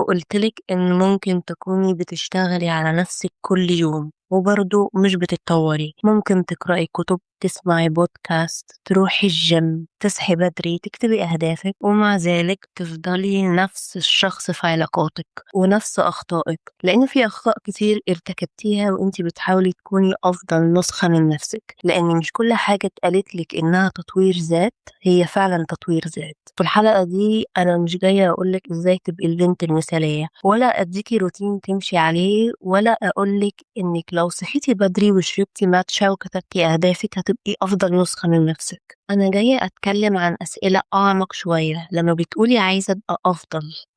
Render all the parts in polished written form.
قلتلك إن ممكن تكوني بتشتغلي على نفسك كل يوم وبرضه مش بتتطوري، ممكن تقرأي كتب، تسمعي بودكاست، تروحي الجيم، تصحي بدري، تكتبي أهدافك، ومع ذلك تفضلي نفس الشخص في علاقاتك ونفس أخطائك، لأن في أخطاء كتير ارتكبتيها وانتي بتحاولي تكوني أفضل نسخة من نفسك، لأن مش كل حاجة اتقالتلك إنها تطوير ذات هي فعلا تطوير ذات. في الحلقة دي أنا مش جاية أقولك إزاي تبقي البنت المثالية، ولا أديكي روتين تمشي عليه، ولا أقولك إنك لو صحيتي بدري وشربتي ماتشا وكتبتي أهدافك هتبقي أفضل نسخة من نفسك. أنا جاية أتكلم عن أسئلة أعمق شوية. لما بتقولي عايزة أبقى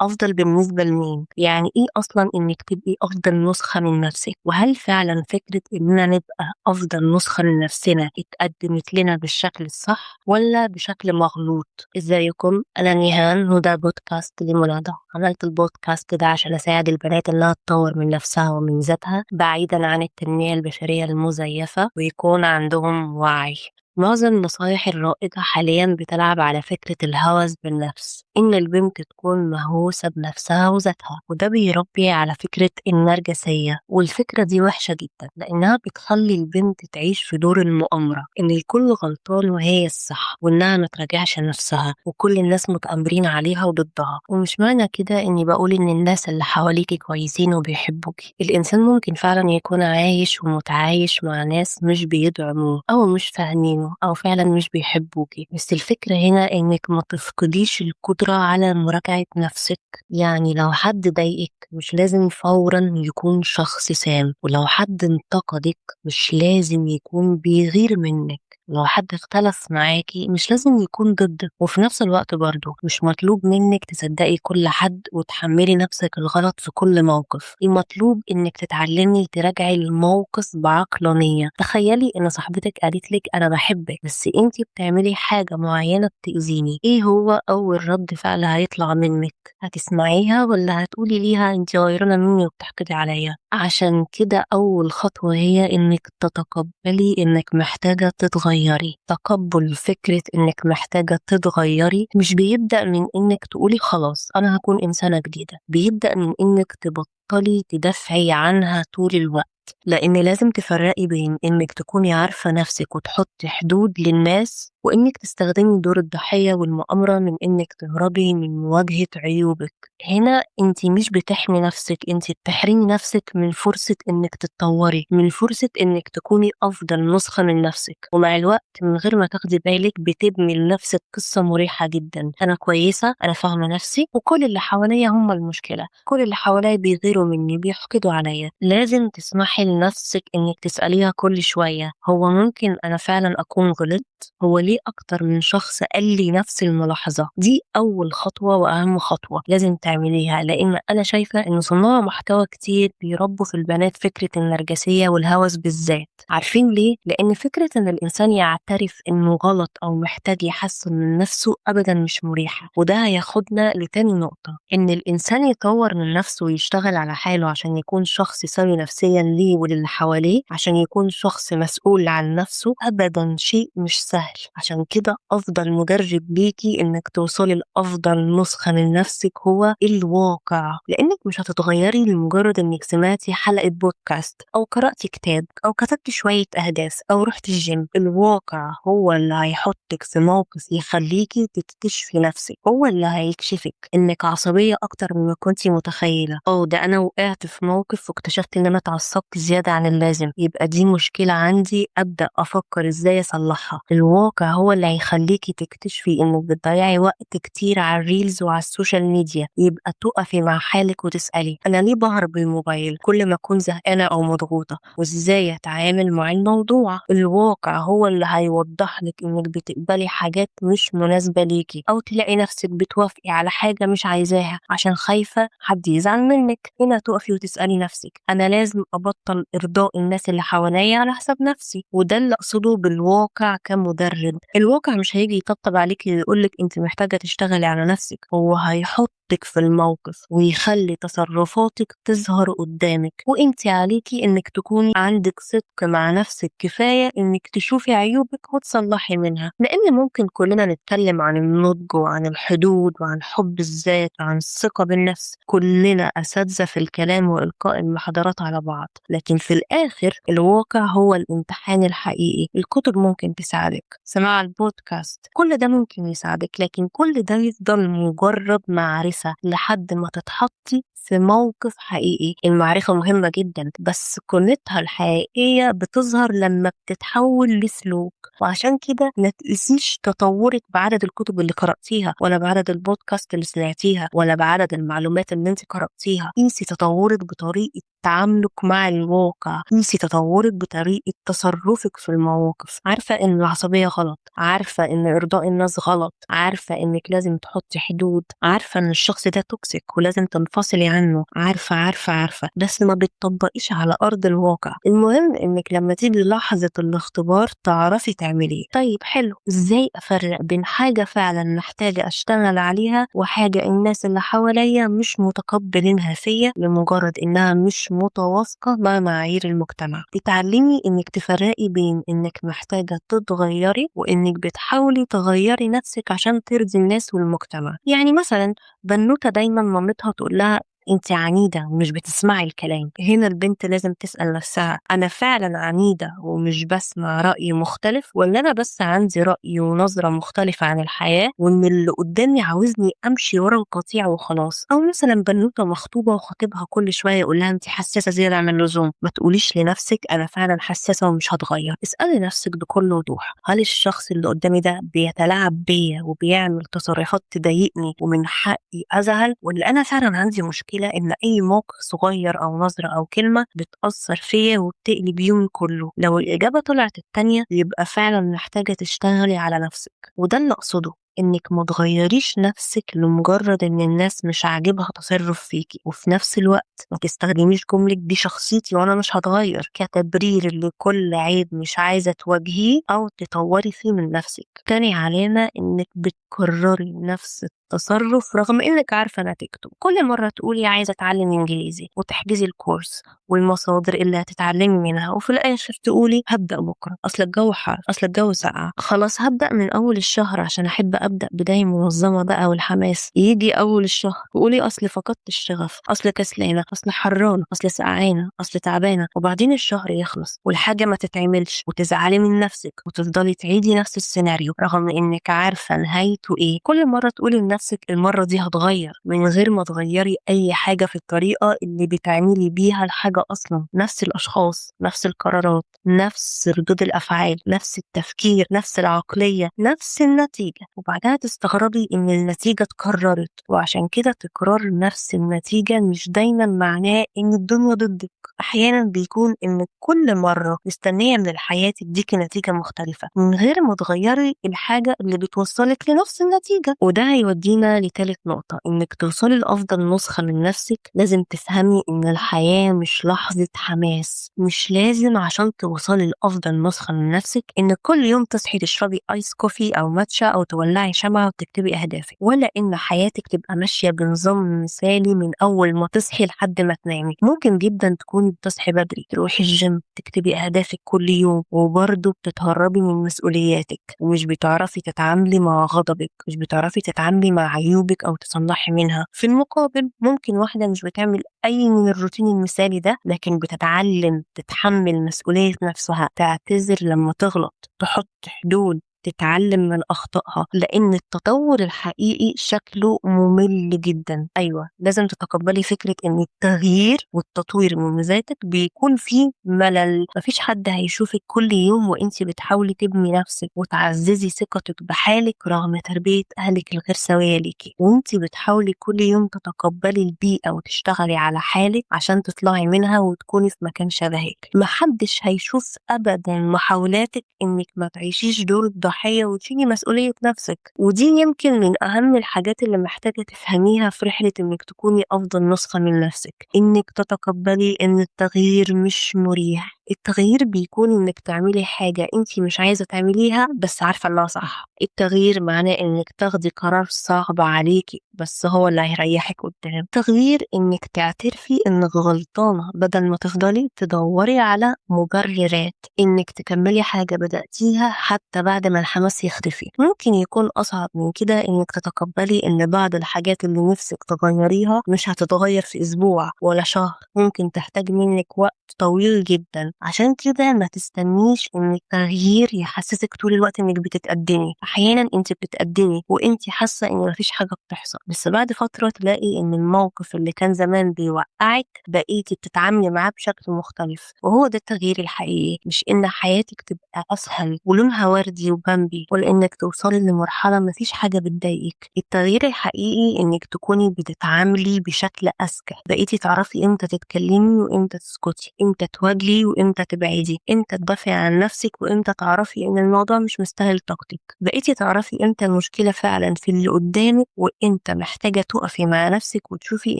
أفضل بالنسبة لمين؟ يعني إيه أصلا إنك تبقي أفضل نسخة من نفسك؟ وهل فعلا فكرة إننا نبقى أفضل نسخة من نفسنا اتقدمت لنا بالشكل الصح ولا بشكل مغلوط؟ ازيكم؟ أنا نيهان وده بودكاست لمنى. عملت البودكاست ده عشان أساعد البنات إنها تطور من نفسها ومن ذاتها بعيدا عن التنمية البشرية المزيفة، ويكون عندهم وعي. معظم النصايح الرائجة حاليا بتلعب على فكرة الهوس بالنفس، إن البنت تكون مهووسة بنفسها وذاتها، وده بيربي على فكرة النرجسية. والفكرة دي وحشة جدا لأنها بتخلي البنت تعيش في دور المؤامرة، إن الكل غلطان وهي الصح، وإنها ما تراجعش نفسها، وكل الناس متآمرين عليها وضدها. ومش معنى كده إني بقول إن الناس اللي حواليكي كويسين وبيحبوكي. الإنسان ممكن فعلا يكون عايش ومتعايش مع ناس مش بيدعموه أو مش فاهمينه أو فعلا مش بيحبوكي، بس الفكرة هنا إنك ما تفقديش القدرة على مراجعة نفسك. يعني لو حد ضايقك مش لازم فورا يكون شخص سام، ولو حد انتقدك مش لازم يكون بيغير منك، لو حد اختلف معاكي مش لازم يكون ضدك، وفي نفس الوقت برضه مش مطلوب منك تصدقي كل حد وتحملي نفسك الغلط في كل موقف. المطلوب انك تتعلمي تراجعي الموقف بعقلانية. تخيلي ان صاحبتك قالت لك انا بحبك بس انتي بتعملي حاجة معينة بتأذيني، ايه هو اول رد فعل هيطلع منك؟ هتسمعيها ولا هتقولي ليها انتي غيرانة مني وبتحقدي عليا؟ عشان كده اول خطوة هي انك تتقبلي انك محتاجة تتغيري. تقبل فكرة انك محتاجة تتغيري مش بيبدأ من انك تقولي خلاص انا هكون انسانة جديدة، بيبدأ من انك تبطلي تدافعي عنها طول الوقت. لان لازم تفرقي بين انك تكوني عارفة نفسك وتحطي حدود للناس، وانك تستخدمي دور الضحية والمؤامرة من انك تهربي من مواجهة عيوبك. هنا انت مش بتحمي نفسك، انت بتحرمي نفسك من فرصة انك تتطوري، من فرصة انك تكوني افضل نسخة من نفسك. ومع الوقت من غير ما تاخدي بالك بتبني لنفسك قصة مريحة جدا: انا كويسة، انا فاهمة نفسي، وكل اللي حواليا هم المشكلة، كل اللي حواليا بيغيروا مني، بيحقدوا عليا. لازم تسمحي لنفسك انك تسأليها كل شوية: هو ممكن انا فعلا اكون غلطت؟ هو ليه اكتر من شخص قال لي نفس الملاحظة؟ دي اول خطوة واهم خطوة لازم تعمليها، لان انا شايفة ان صناع محتوى كتير بيربوا في البنات فكرة النرجسية والهوس بالذات. عارفين ليه؟ لان فكرة ان الانسان يعترف انه غلط او محتاج يحسن من نفسه ابدا مش مريحة. وده هياخدنا لتاني نقطة: ان الانسان يطور من نفسه ويشتغل على حاله عشان يكون شخص سوي نفسيا ليه وللي حواليه، عشان يكون شخص مسؤول عن نفسه، ابدا شيء مش سهل. عشان كده افضل مدرب ليكي انك توصلي لافضل نسخة من نفسك هو الواقع، لانك مش هتتغيري لمجرد انك سمعتي حلقة بودكاست او قرأتي كتاب او كتبتي شوية اهداف او رحتي الجيم. الواقع هو اللي هيحطك في موقف يخليكي تكتشفي نفسك، هو اللي هيكشفك انك عصبية اكتر مما كنتي متخيلة. ده انا وقعت في موقف واكتشفت ان انا اتعصبت زيادة عن اللازم، يبقى دي مشكلة عندي، ابدأ افكر ازاي اصلحها. الواقع هو اللي هيخليكي تكتشفي انك بتضيعي وقت كتير على الريلز وعلى السوشيال ميديا، يبقى تقفي مع حالك وتسألي انا ليه بهرب بالموبايل كل ما اكون زهقانة او مضغوطة، وازاي اتعامل مع الموضوع. الواقع هو اللي هيوضح لك انك بتقبلي حاجات مش مناسبة ليكي، او تلاقي نفسك بتوافقي على حاجة مش عايزاها عشان خايفة حد يزعل منك. هنا تقفي وتسألي نفسك انا لازم ابطل ارضاء الناس اللي حواليا على حساب نفسي. وده اللي اقصده بالواقع كمدرب. الواقع مش هيجي يطبطب عليكِ ويقول لِك أنتِ محتاجة تشتغلي على نفسِك، هو هيحطِّك في الموقف ويخلّي تصرفاتِك تظهر قدّامِك، وأنتِ عليكِ إنِّك تكوني عندِك صدق مع نفسِك كفاية إنِّك تشوفي عيوبِك وتصلّحي منها، لإن ممكن كلنا نتكلم عن النضج وعن الحدود وعن حب الذات وعن الثقة بالنفس، كلنا أساتذة في الكلام وإلقاء المحاضرات على بعض، لكن في الآخر الواقع هو الامتحان الحقيقي. الكتب ممكن تساعدك، سماع البودكاست، كل ده ممكن يساعدك، لكن كل ده يفضل مجرد معرفة لحد ما تتحطي في موقف حقيقي. المعرفة مهمة جدا، بس قيمتها الحقيقية بتظهر لما بتتحول لسلوك. وعشان كده ما تقيسيش تطورك بعدد الكتب اللي قرأتيها، ولا بعدد البودكاست اللي سمعتيها، ولا بعدد المعلومات اللي انت قرأتيها. قيسي تطورك بطريقة تعاملك مع الواقع، قيسي تطورك بطريقة تصرفك في المواقف. عارفة ان العصبية غلط، عارفة ان ارضاء الناس غلط، عارفة انك لازم تحطي حدود، عارفة ان الشخص ده توكسيك ولازم تنفصلي عنه، عارفة، بس ما بتطبقيش على ارض الواقع. المهم انك لما تيجي لحظة الاختبار تعرفي تعملي. طيب حلو، ازاي افرق بين حاجة فعلا محتاجة اشتغل عليها وحاجة الناس اللي حواليا مش متقبلينها فيا لمجرد انها مش متوافقة مع معايير المجتمع؟ اتعلمي انك تفرقي بين انك محتاجة تتغيري وانك بتحاولي تغيري نفسك عشان ترضي الناس والمجتمع. يعني مثلا بنوتة دايما مامتها تقول لها انت عنيدة ومش بتسمعي الكلام، هنا البنت لازم تسأل نفسها، انا فعلا عنيدة ومش بسمع رأي مختلف، ولا انا بس عندي رأي ونظرة مختلفة عن الحياة وان اللي قدامي عاوزني امشي ورا القطيع وخلاص؟ او مثلا بنوتة مخطوبة وخطيبها كل شوية يقول لها انت حساسة زيادة عن اللزوم، ما تقوليش لنفسك انا فعلا حساسة ومش هتغير. اسألي نفسك بكل وضوح، هل الشخص اللي قدامي ده بيتلاعب بيا وبيعمل تصرفات تضايقني ومن حقي ازعل، ولا انا فعلا عندي مشكلة ان اي موقف صغير او نظرة او كلمة بتأثر فيا وبتقلب يومي كله؟ لو الاجابة طلعت التانية يبقى فعلا محتاجة تشتغلي على نفسك. وده اللي اقصده، انك ما تغيريش نفسك لمجرد ان الناس مش عاجبها تصرف فيكي، وفي نفس الوقت ما تستخدميش جملة دي شخصيتي وانا مش هتغير كتبرير لكل عيب مش عايزة تواجهيه او تطوري فيه من نفسك. تاني علامة انك بتكرري نفس التصرف رغم انك عارفة نتيجته. كل مرة تقولي عايزة اتعلم انجليزي وتحجزي الكورس والمصادر اللي هتتعلمي منها، وفي الاخر تقولي هبدأ بكرة، اصل الجو حر، اصل الجو ساقع، خلاص هبدأ من اول الشهر عشان احب ابدأ بداية منظمة بقى والحماس. يجي اول الشهر تقولي اصل فقدت الشغف، اصل كسلانة، اصل حرانة، اصل سقعانة، اصل تعبانة، وبعدين الشهر يخلص والحاجة ما تتعملش وتزعلي من نفسك وتفضلي تعيدي نفس السيناريو رغم انك عارفة نهايته ايه. كل مرة تقولي لنفسك المرة دي هتغير من غير ما تغيري اي حاجة في الطريقة اللي بتعملي بيها الحاجة اصلا. نفس الاشخاص، نفس القرارات، نفس ردود الافعال، نفس التفكير، نفس العقلية، نفس النتيجة، وبعدها تستغربي ان النتيجة اتكررت. وعشان كده تكرار نفس النتيجة مش دايما معناه ان الدنيا ضدك، احيانا بيكون ان كل مرة مستنية من الحياة تديكي نتيجة مختلفة من غير ما تغيري الحاجة اللي بتوصلك لنفس النتيجة. وده هيودينا لتالت نقطة، انك توصلي لأفضل نسخة من نفسك لازم تفهمي ان الحياة مش لحظة حماس. مش لازم عشان توصلي لأفضل نسخة من نفسك ان كل يوم تصحي تشربي ايس كوفي او ماتشا او تولعي شمعة وتكتبي اهدافك، ولا ان حياتك تبقى ماشية بنظام مثالي من اول ما تصحي لحد ما تنامي. ممكن جدا تكوني بتصحي بدري، تروحي الجيم، تكتبي اهدافك كل يوم، وبرضه بتتهربي من مسؤولياتك ومش بتعرفي تتعاملي مع غضبك، مش بتعرفي تتعاملي مع عيوبك او تصلحي منها. في المقابل ممكن واحدة مش بتعمل اي من الروتين المثالي ده لكن بتتعلم تتحمل مسؤولية نفسها، تعتذر لما تغلط، تحط حدود، تتعلم من أخطائها. لأن التطور الحقيقي شكله ممل جدا. أيوة، لازم تتقبلي فكرة أن التغيير والتطوير من ذاتك بيكون فيه ملل. مفيش حد هيشوفك كل يوم وانتي بتحاولي تبني نفسك وتعززي ثقتك بحالك رغم تربية أهلك الغير سوية ليكي، وانتي بتحاولي كل يوم تتقبلي البيئة وتشتغلي على حالك عشان تطلعي منها وتكوني في مكان شبهك. محدش هيشوف أبدا محاولاتك إنك ما تعيشيش دور الضحية وتشيلي مسؤولية نفسك. ودي يمكن من أهم الحاجات اللي محتاجة تفهميها في رحلة إنك تكوني أفضل نسخة من نفسك، إنك تتقبلي إن التغيير مش مريح، التغيير بيكون إنِّك تعملي حاجة أنتِ مش عايزة تعمليها بس عارفة إنها صح. التغيير معناه إنِّك تاخدي قرار صعب عليكِ بس هو اللي هيريحِك قدّام. التغيير إنِّك تعترفي إنِّك غلطانة بدل ما تفضلي تدوّري على مُبررات، إنِّك تكمّلي حاجة بدأتيها حتى بعد ما الحماس يختفي. ممكن يكون أصعب من كده إنِّك تتقبّلي إن بعض الحاجات اللي نِفْسِك تغيّريها مش هتتغيّر في أسبوع ولا شهر، ممكن تحتاج منِّك وقت طويل جدًا. عشان كده ما تستنيش إن التغيير يحسسِك طول الوقت إنِّك بتتقدّمي. أحيانًا أنتِ بتتقدّمي وأنتِ حاسة إن ما فيش حاجة بتحصل، بس بعد فترة تلاقي إن الموقف اللي كان زمان بيوقّعِك بقيتِ بتتعاملي معاه بشكل مختلف، وهو ده التغيير الحقيقي. مش إن حياتِك تبقى أسهل ولونها وردي وبمبي، ولا إنِّك توصلي لمرحلة ما فيش حاجة بتضايقِك. التغيير الحقيقي إنِّك تكوني بتتعاملي بشكل أذكى، بقيتِ تعرفي إمتى تتكلمي وإمتى تسكتي، إمتى تواجهي وإمتى تبعدي، إمتى تدافعي عن نفسِك وإمتى تعرفي إن الموضوع مش مستاهل طاقتِك. بقيتِ تعرفي إمتى المشكلة فعلًا في اللي قدامِك وإمتى محتاجة تُقفي مع نفسِك وتشوفي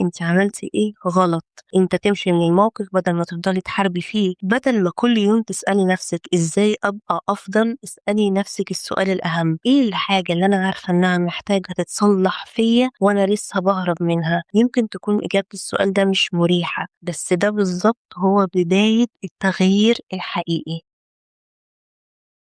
أنتِ عملتِ إيه غلط، إمتى تمشي من الموقف بدل ما تفضلي تحاربي فيه. بدل ما كل يوم تسألي نفسِك إزاي أبقى أفضل، اسألي نفسِك السؤال الأهم: إيه الحاجة اللي أنا عارفة إنها محتاجة تتصلح فيّا وأنا لسه باهرب منها؟ يمكن تكون إجابة السؤال ده مش مريحة، بس ده بالضبط هو بداية التغيير الحقيقي.